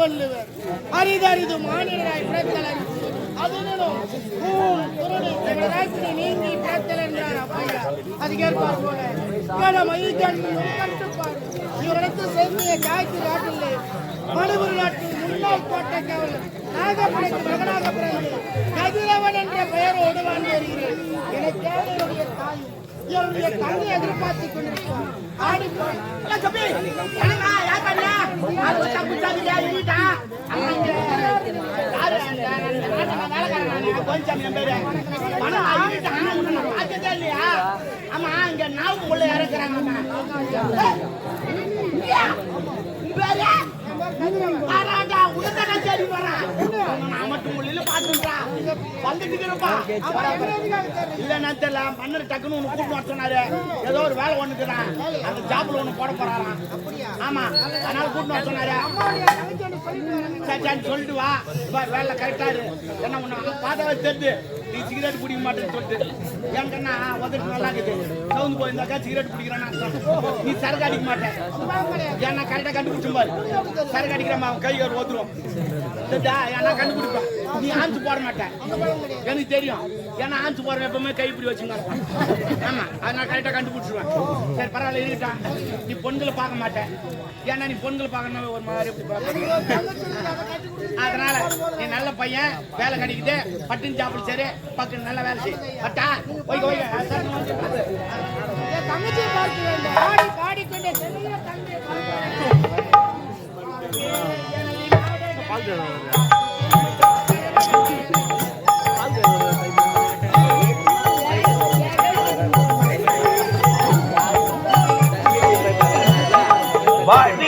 திருவள்ளுவர் அரிதறிது மாநிலராய் பிறத்தலர் அதனும் நீங்கி பிறத்தல் என்றார் அப்பையா. அது கேட்பார் போல கட்டுப்பாடு இவரிடத்து சேர்ந்திய காய்ச்சி நாட்டிலே மணிபுரி நாட்டில் முன்னாள் கோட்டை காவலர் நாகப்படைக்கு மகனாக பிறந்து கதிரவன் என்ற பெயரோடு வாழ்ந்து வருகிறேன். எனக்காக என்னுடைய தாயும் என்னுடைய தந்தை எதிர்பார்த்துக் கொண்டிருக்கிறார். ஆடிப்போய் இல்லையா? ஆமா, இங்க நாவும் உள்ள இறக்குறாங்க. மன்னர் டக்குன்னு ஒண்ணு கூட்டு சொன்னாரு. ஏதோ ஒரு வேலை ஒண்ணுக்குறான், அந்த ஜாப்ல ஒண்ணு போட போறாராம். ஆமா, அதனால கூட்டு சொன்னாரு. சொல்லிட்டு வா, வேலை கரெக்டா இரு. என்ன ஒண்ணு பார்த்தாவே தெரிஞ்சு நீ சிகரெட் குடிக்க மாட்டேன்னு சொல்லிட்டு எங்கன்னா உதட்டு நல்லா இருக்குது. சவுந்து போயிருந்தாக்கா சிகரெட் குடிக்கிறான்னு நீ சரக்கு அடிக்க மாட்டேன். ஏன்னா கரெக்டா கண்டுபிடிச்சும் பாரு, சரக்கு அடிக்கிறமா அவன் கை ஒரு ஓத்துருவோம். ஏன்னா கண்டுபிடிப்பான். நீ ஆஞ்சு போட மாட்டேன், எனக்கு தெரியும். ஏன்னா ஆஞ்சு போற எப்பவுமே கை இப்படி வச்சுங்க. ஆமா, அதனால கரெக்டா கண்டுபிடிச்சிருவேன். சரி பரவாயில்ல இருக்கட்டான். நீ பொண்களை பார்க்க மாட்டேன். ஏன்னா நீ பொண்களை பார்க்கணும் ஒரு மாதிரி எப்படி பார்க்க. அதனால நீ நல்ல பையன், வேலை கிடைக்குது, பட்டுன்னு சாப்பிடு. சரி பக்கம் நல்ல வேலை செய். பட்டா போய் தங்கச்சியை பார்க்க வேண்டும். ஆடி பாடிக்கொண்டே செல்ல தங்கை Bye.